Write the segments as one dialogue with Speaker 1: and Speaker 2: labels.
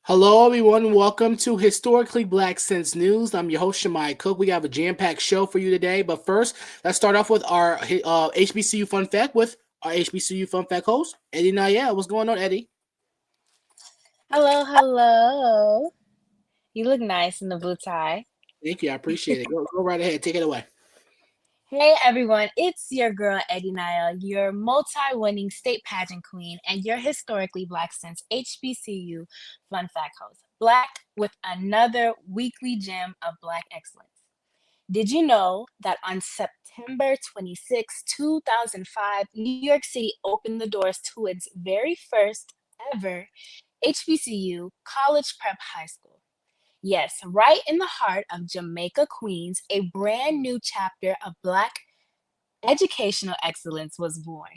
Speaker 1: Hello, everyone. Welcome to Historically Black Sense News. I'm your host, Shemai Cook. We have a jam-packed show for you today. But first, let's start off with our HBCU fun fact with our HBCU fun fact host, Eddie Nayel. What's going on, Eddie?
Speaker 2: Hello, hello. You look nice in the blue tie.
Speaker 1: Thank you. I appreciate it. Go right ahead. Take it away.
Speaker 2: Hey everyone, it's your girl Eddie Niall, your multi-winning state pageant queen and your historically black since HBCU fun fact host. Black with another weekly gem of black excellence. Did you know that on September 26, 2005, New York City opened the doors to its very first ever HBCU, College Prep High School? Yes, right in the heart of Jamaica, Queens, a brand new chapter of Black educational excellence was born.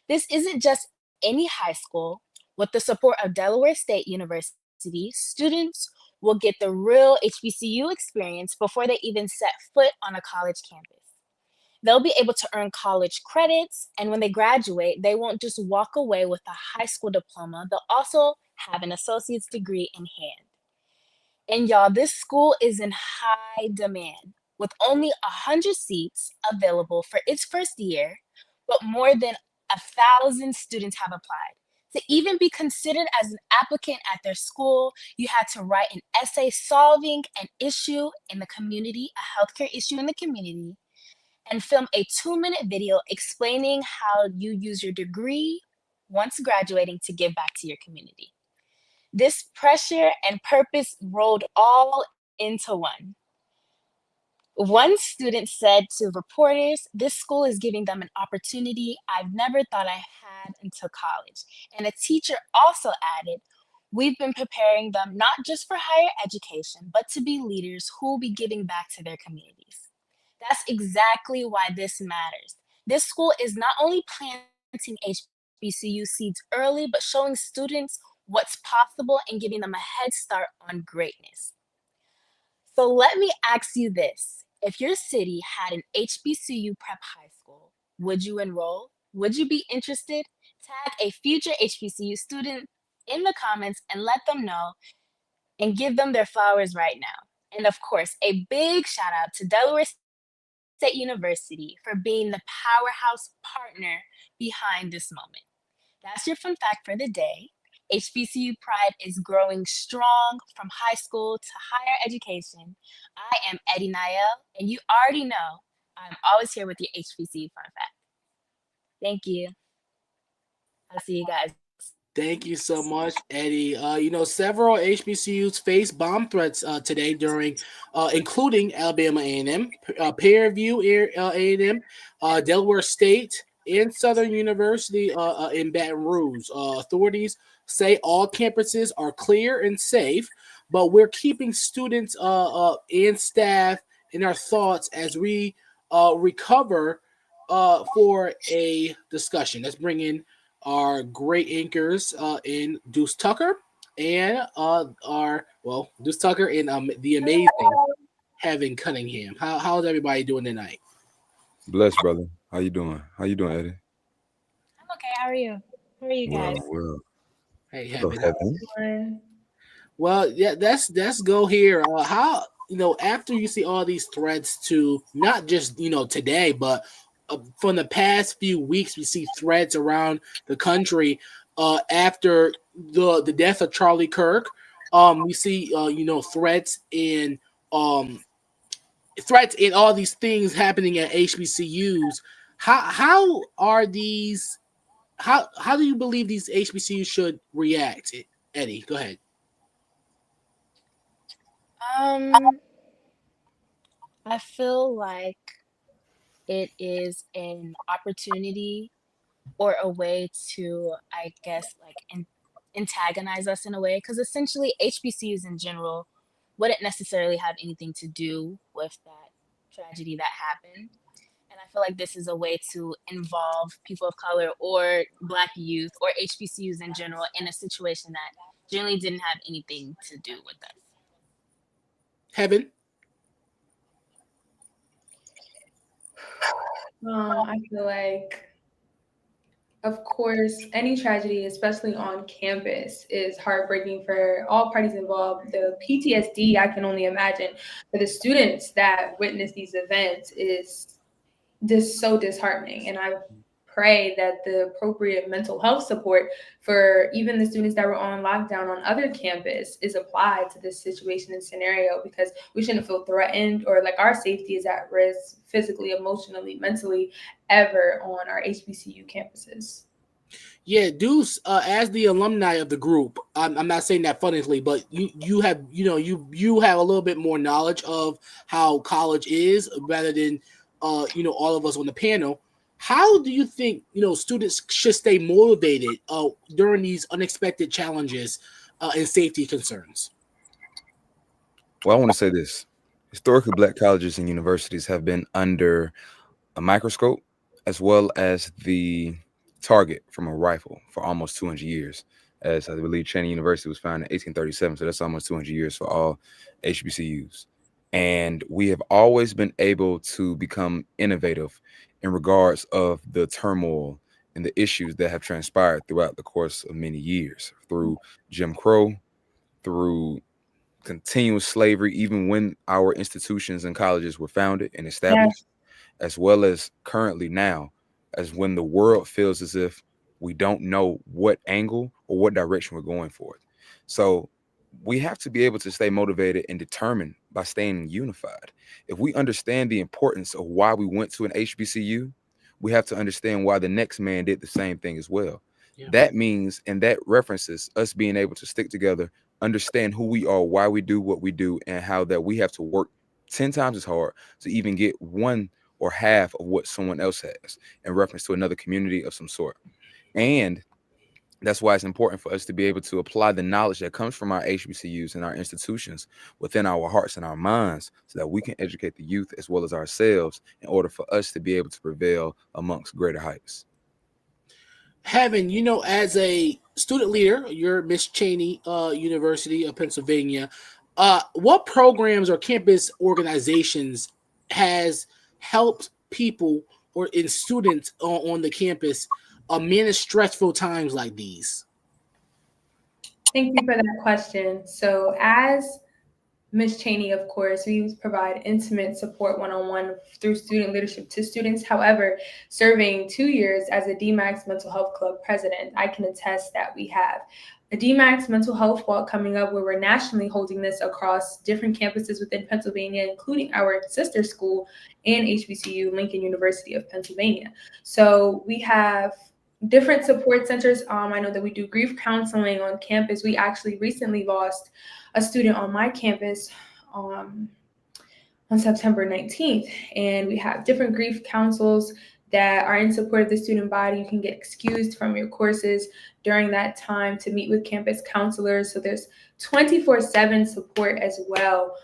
Speaker 2: This isn't just any high school. With the support of Delaware State University, students will get the real HBCU experience before they even set foot on a college campus. They'll be able to earn college credits, and when they graduate, they won't just walk away with a high school diploma, they'll also have an associate's degree in hand. And y'all, this school is in high demand with only 100 seats available for its first year, but more than 1,000 students have applied. To even be considered as an applicant at their school, you had to write an essay solving an issue in the community, a healthcare issue in the community, and film a 2-minute video explaining how you use your degree once graduating to give back to your community. This pressure and purpose rolled all into one. One student said to reporters, "This school is giving them an opportunity I've never thought I had until college." And a teacher also added, "We've been preparing them not just for higher education, but to be leaders who will be giving back to their communities." That's exactly why this matters. This school is not only planting HBCU seeds early, but showing students what's possible and giving them a head start on greatness. So let me ask you this. If your city had an HBCU prep high school, would you enroll? Would you be interested? Tag a future HBCU student in the comments and let them know and give them their flowers right now. And of course, a big shout out to Delaware State University for being the powerhouse partner behind this moment. That's your fun fact for the day. HBCU pride is growing strong from high school to higher education. I am Eddie Niel, and you already know I'm always here with your HBCU fun fact. Thank you. I'll see you guys.
Speaker 1: Thank you so much, Eddie. Several HBCUs faced bomb threats today including Alabama A&M, Pearview A&M, Delaware State, and Southern University in Baton Rouge. Authorities say all campuses are clear and safe, but we're keeping students and staff in our thoughts as we recover for a discussion. Let's bring in our great anchors in Deuce Tucker and Deuce Tucker and the amazing Kevin Cunningham. How's everybody doing tonight?
Speaker 3: Bless, brother. How you doing? How you doing, Eddie?
Speaker 2: I'm okay. How are you? How are you
Speaker 3: Well,
Speaker 2: guys?
Speaker 3: well.
Speaker 1: Hey,
Speaker 3: Hello,
Speaker 1: Kevin.
Speaker 3: Heaven.
Speaker 4: One.
Speaker 1: Well, yeah, let's go here. How after you see all these threats to not just today, but from the past few weeks, we see threats around the country. After the death of Charlie Kirk, we see um threats and all these things happening at HBCUs. How are these? How do you believe these HBCUs should react? Eddie, go ahead.
Speaker 2: Um, I feel like it is an opportunity or a way to, I guess, like antagonize us in a way, because essentially HBCUs in general wouldn't necessarily have anything to do with that tragedy that happened. And I feel like this is a way to involve people of color or Black youth or HBCUs in general in a situation that generally didn't have anything to do with us.
Speaker 1: Heaven.
Speaker 4: I feel like Of course, any tragedy, especially on campus, is heartbreaking for all parties involved. The PTSD, I can only imagine, for the students that witness these events is just so disheartening. And I pray that the appropriate mental health support for even the students that were on lockdown on other campus is applied to this situation and scenario, because we shouldn't feel threatened or like our safety is at risk physically, emotionally, mentally, ever on our HBCU campuses.
Speaker 1: Yeah, Deuce, as the alumni of the group, I'm not saying that funnily, but you have you have a little bit more knowledge of how college is rather than all of us on the panel. How do you think students should stay motivated during these unexpected challenges and safety concerns?
Speaker 3: Well, I want to say this. Historically, black colleges and universities have been under a microscope as well as the target from a rifle for almost 200 years. As I believe Cheney University was founded in 1837, so that's almost 200 years for all HBCUs. And we have always been able to become innovative in regards of the turmoil and the issues that have transpired throughout the course of many years through Jim Crow, through continuous slavery, even when our institutions and colleges were founded and
Speaker 4: Yes.
Speaker 3: established, as well as currently now, as when the world feels as if we don't know what angle or what direction we're going for it. So we have to be able to stay motivated and determined by staying unified. If we understand the importance of why we went to an HBCU, we have to understand why the next man did the same thing as well.
Speaker 1: Yeah.
Speaker 3: That means, and that references us being able to stick together, understand who we are, why we do what we do, and how that we have to work 10 times as hard to even get one or half of what someone else has in reference to another community of some sort. And that's why it's important for us to be able to apply the knowledge that comes from our HBCUs and our institutions within our hearts and our minds so that we can educate the youth as well as ourselves in order for us to be able to prevail amongst greater heights.
Speaker 1: Having as a student leader, you're Miss Cheney University of Pennsylvania. What programs or campus organizations has helped people or in students on the campus manage stressful times like these?
Speaker 4: Thank you for that question. So, as Ms. Cheney, of course, we provide intimate support one-on-one through student leadership to students. However, serving 2 years as a DMAX Mental Health Club president, I can attest that we have a DMAX Mental Health Walk coming up where we're nationally holding this across different campuses within Pennsylvania, including our sister school and HBCU, Lincoln University of Pennsylvania. So we have different support centers. I know that we do grief counseling on campus. We actually recently lost a student on my campus um, on September 19th, and we have different grief councils that are in support of the student body. You can get excused from your courses during that time to meet with campus counselors. So there's 24/7 support as well,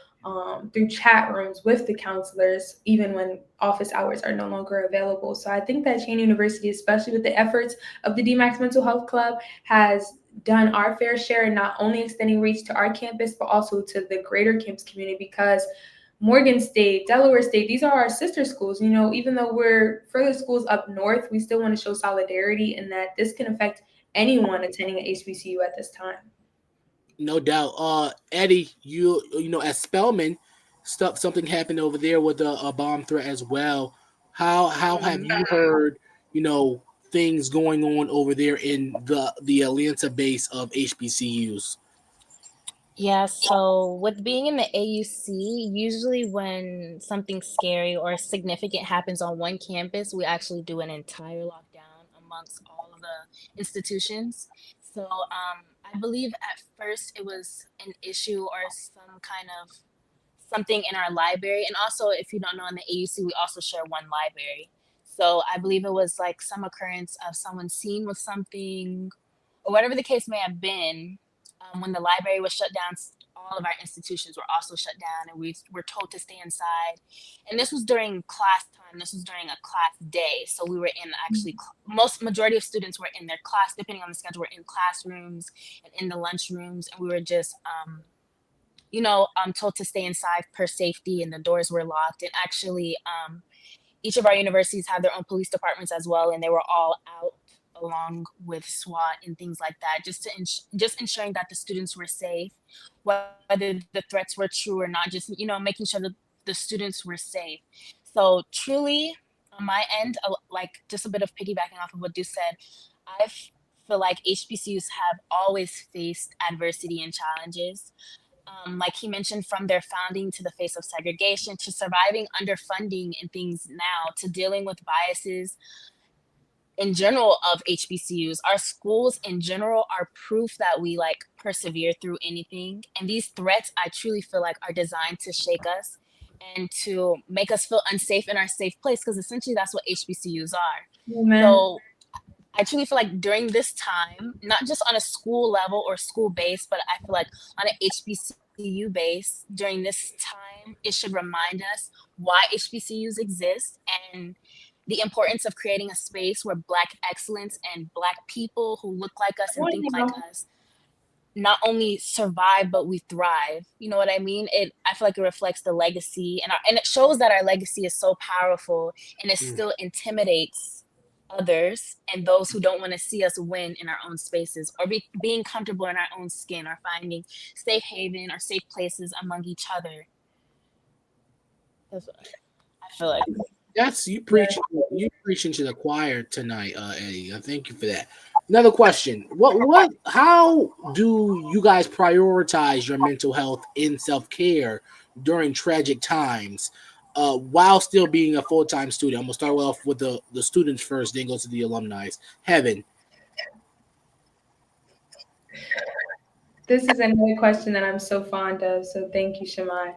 Speaker 4: through chat rooms with the counselors, even when office hours are no longer available. So I think that Cheney University, especially with the efforts of the DMAX Mental Health Club, has done our fair share in not only extending reach to our campus, but also to the greater campus community, because Morgan State, Delaware State, these are our sister schools. Even though we're further schools up north, we still want to show solidarity in that this can affect anyone attending an HBCU at this time.
Speaker 1: No doubt. Eddie, as Spelman, something happened over there with a bomb threat as well. How have you heard things going on over there in the Atlanta base of HBCUs?
Speaker 2: Yeah, so with being in the AUC, usually when something scary or significant happens on one campus, we actually do an entire lockdown amongst all of the institutions. So I believe at first it was an issue or some kind of something in our library. And also, if you don't know, in the AUC, we also share one library. So I believe it was like some occurrence of someone seen with something or whatever the case may have been. When the library was shut down, all of our institutions were also shut down, and we were told to stay inside. And this was during class time. This was during a class day, so we were in actually most majority of students were in their class, depending on the schedule, were in classrooms and in the lunchrooms, and we were just told to stay inside per safety, and the doors were locked. And actually, each of our universities have their own police departments as well, and they were all out along with SWAT and things like that, just to just ensuring that the students were safe, whether the threats were true or not. Just making sure that the students were safe. So truly, on my end, like just a bit of piggybacking off of what Du said, feel like HBCUs have always faced adversity and challenges. Like he mentioned, from their founding to the face of segregation to surviving underfunding and things now to dealing with biases in general of HBCUs. Our schools in general are proof that we like persevere through anything. And these threats, I truly feel like, are designed to shake us and to make us feel unsafe in our safe place, because essentially that's what HBCUs are.
Speaker 4: Amen.
Speaker 2: So I truly feel like during this time, not just on a school level or school base, but I feel like on an HBCU base during this time, it should remind us why HBCUs exist and the importance of creating a space where Black excellence and Black people who look like us
Speaker 4: Come
Speaker 2: and
Speaker 4: on
Speaker 2: think like
Speaker 4: now.
Speaker 2: us not only survive but we thrive. You know what I mean? I feel like it reflects the legacy, and it shows that our legacy is so powerful, and it
Speaker 1: Mm.
Speaker 2: still intimidates others and those who don't want to see us win in our own spaces, or being comfortable in our own skin, or finding safe haven or safe places among each other. That's what I feel like.
Speaker 1: That's you
Speaker 4: Yeah.
Speaker 1: preaching. You preaching to the choir tonight, Eddie. Thank you for that. Another question: What? How do you guys prioritize your mental health in self care during tragic times, while still being a full time student? I'm gonna start off with the students first, then go to the alumni. Heaven.
Speaker 4: This is another question that I'm so fond of. So thank you, Shemai.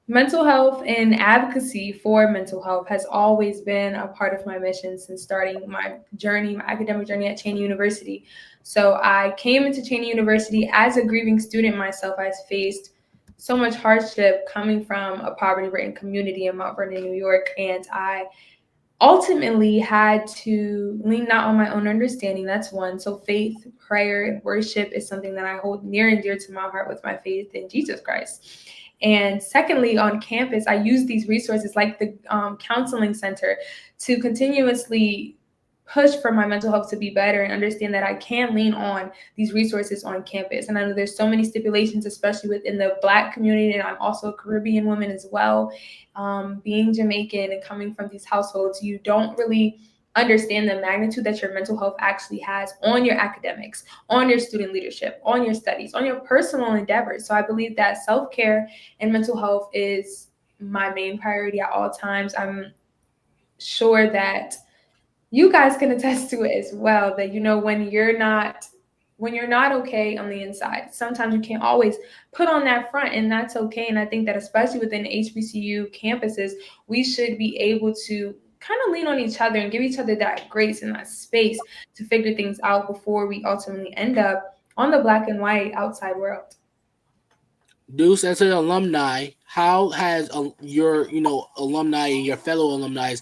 Speaker 4: Mental health and advocacy for mental health has always been a part of my mission since starting my journey, my academic journey at Cheney University. So I came into Cheney University as a grieving student myself. I faced so much hardship coming from a poverty-ridden community in Mount Vernon, New York, and I ultimately had to lean not on my own understanding. That's one. So faith, prayer, and worship is something that I hold near and dear to my heart with my faith in Jesus Christ. And secondly, on campus, I use these resources like the counseling center to continuously push for my mental health to be better and understand that I can lean on these resources on campus. And I know there's so many stipulations, especially within the Black community, and I'm also a Caribbean woman as well. Being Jamaican and coming from these households, you don't really understand the magnitude that your mental health actually has on your academics, on your student leadership, on your studies, on your personal endeavors. So I believe that self-care and mental health is my main priority at all times. I'm sure that you guys can attest to it as well, that when you're not okay on the inside, sometimes you can't always put on that front, and that's okay. And I think that especially within HBCU campuses, we should be able to kind of lean on each other and give each other that grace and that space to figure things out before we ultimately end up on the black and white outside world.
Speaker 1: Deuce, as an alumni, how has your alumni and your fellow alumni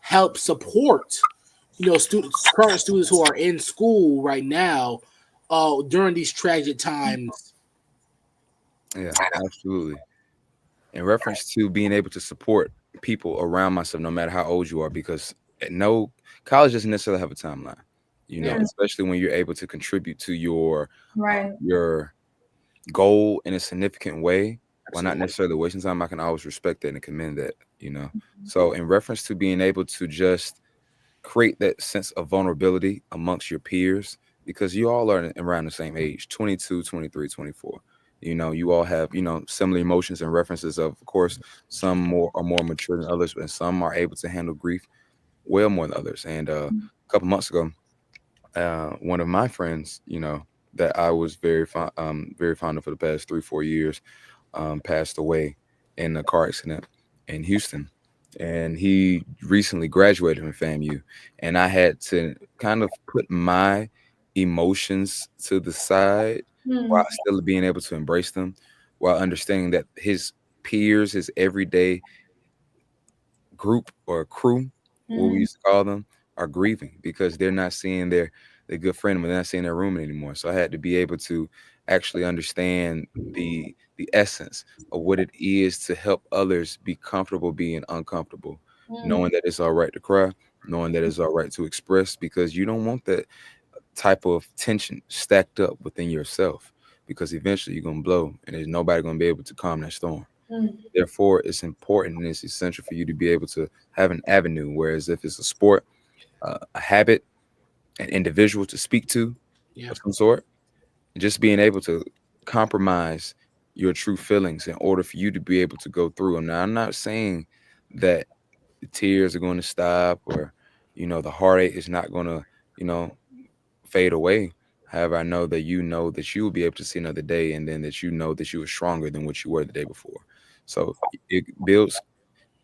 Speaker 1: help support students, current students who are in school right now, during these tragic times?
Speaker 3: Yeah, absolutely. In reference to being able to support people around myself, no matter how old you are, because no college doesn't necessarily have a timeline,
Speaker 4: Yeah.
Speaker 3: especially when you're able to contribute to
Speaker 4: Right.
Speaker 3: your goal in a significant way while not
Speaker 1: Absolutely.
Speaker 3: necessarily wasting time. I can always respect that and commend that. So in reference to being able to just create that sense of vulnerability amongst your peers, because you all are around the same age, 22, 23, 24. You all have, similar emotions and references. Of course, some more are more mature than others, and some are able to handle grief well more than others. And a couple months ago, one of my friends, that I was very fond of for the past 3-4 years, passed away in a car accident in Houston, and he recently graduated from FAMU, and I had to kind of put my emotions to the side while
Speaker 4: Mm.
Speaker 3: still being able to embrace them, while understanding that his peers, his everyday group or crew, what we
Speaker 4: Mm.
Speaker 3: used to call them, are grieving because they're not seeing their good friend, but they're not seeing their roommate anymore. So I had to be able to actually understand the essence of what it is to help others be comfortable being uncomfortable,
Speaker 4: Mm.
Speaker 3: knowing that it's all right to cry, knowing that it's all right to express, because you don't want that type of tension stacked up within yourself, because eventually you're going to blow and there's nobody going to be able to calm that storm.
Speaker 4: Mm.
Speaker 3: Therefore, it's important and it's essential for you to be able to have an avenue. Whereas if it's a sport, a habit, an individual to speak to
Speaker 1: Yeah.
Speaker 3: of some sort, just being able to compromise your true feelings in order for you to be able to go through them. Now, I'm not saying that the tears are going to stop, or the heartache is not going to you know fade away. However, I know that you will be able to see another day, and then that that you are stronger than what you were the day before. So it builds,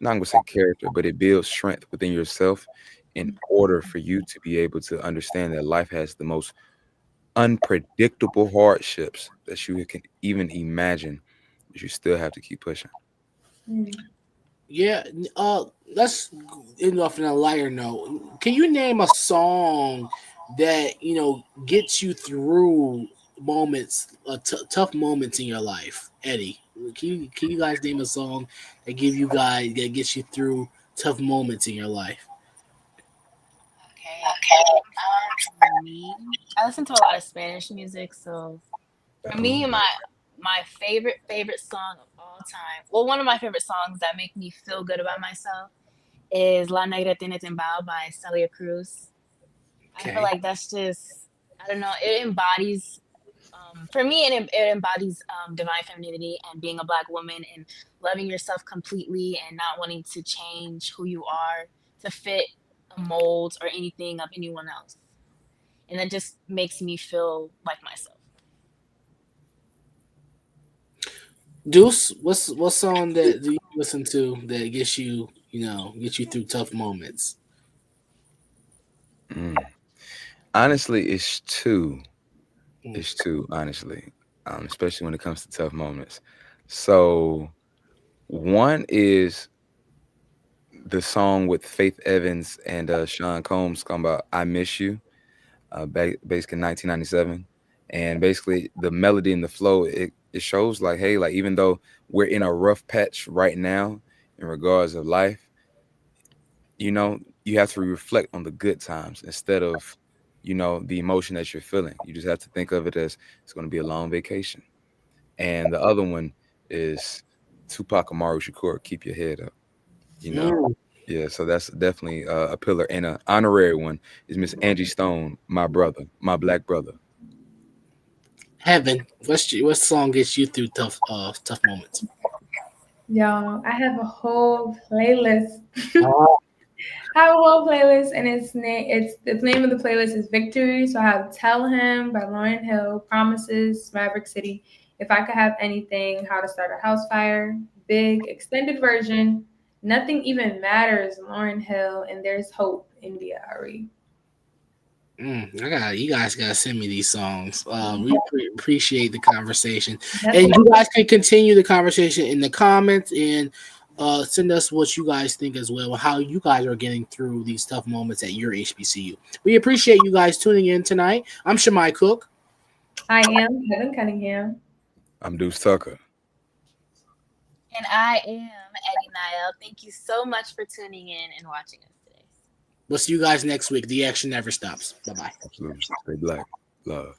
Speaker 3: not going to say character, but it builds strength within yourself in order for you to be able to understand that life has the most unpredictable hardships that you can even imagine, but you still have to keep pushing.
Speaker 4: Mm.
Speaker 1: Yeah. Let's end off on a lighter note. Can you name a song that gets you through moments, tough moments in your life, Eddie? Can you guys name a song that gets you through tough moments in your life?
Speaker 2: Okay. For me, I listen to a lot of Spanish music, so for me,
Speaker 3: Oh,
Speaker 2: my favorite song of all time. Well, one of my favorite songs that make me feel good about myself is "La Negra Tiene Timbal" by Celia Cruz. I feel
Speaker 1: Okay.
Speaker 2: like that's just, I don't know, it embodies, for me, it embodies divine femininity and being a Black woman and loving yourself completely and not wanting to change who you are to fit a mold or anything of anyone else. And that just makes me feel like myself.
Speaker 1: Deuce, what song that do you listen to that gets you through tough moments?
Speaker 3: mm. Honestly, it's two.
Speaker 1: Mm.
Speaker 3: It's two, honestly, especially when it comes to tough moments. So one is the song with Faith Evans and Sean Combs called about "I Miss You," basically in 1997. And basically, the melody and the flow, it shows like, hey, like even though we're in a rough patch right now in regards of life, you have to reflect on the good times instead of, the emotion that you're feeling. You just have to think of it as it's going to be a long vacation. And the other one is Tupac Amaru Shakur, "Keep Your Head Up." You know,
Speaker 1: Mm.
Speaker 3: yeah. So that's definitely a pillar, and an honorary one is Miss Angie Stone, "My Brother," my black brother.
Speaker 1: Heaven, what song gets you through tough moments?
Speaker 4: Y'all, I have a whole playlist.
Speaker 1: Oh,
Speaker 4: I have a whole playlist, and it's the name of the playlist is Victory. So I have "Tell Him" by Lauryn Hill, "Promises," Maverick City, "If I Could Have Anything," "How to Start a House Fire," "Big," extended version, "Nothing Even Matters," Lauryn Hill, and "There's Hope," India Ari.
Speaker 1: you guys gotta send me these songs. We appreciate the conversation, and
Speaker 4: Definitely.
Speaker 1: you guys can continue the conversation in the comments and send us what you guys think as well, how you guys are getting through these tough moments at your HBCU. We appreciate you guys tuning in tonight. I'm Shamai Cook.
Speaker 4: I am Kevin Cunningham.
Speaker 3: I'm Deuce Tucker.
Speaker 2: And I am Eddie Niall. Thank you so much for tuning in and watching us today.
Speaker 1: We'll see you guys next week. The action never stops. Bye bye.
Speaker 3: Absolutely. Stay black. Love.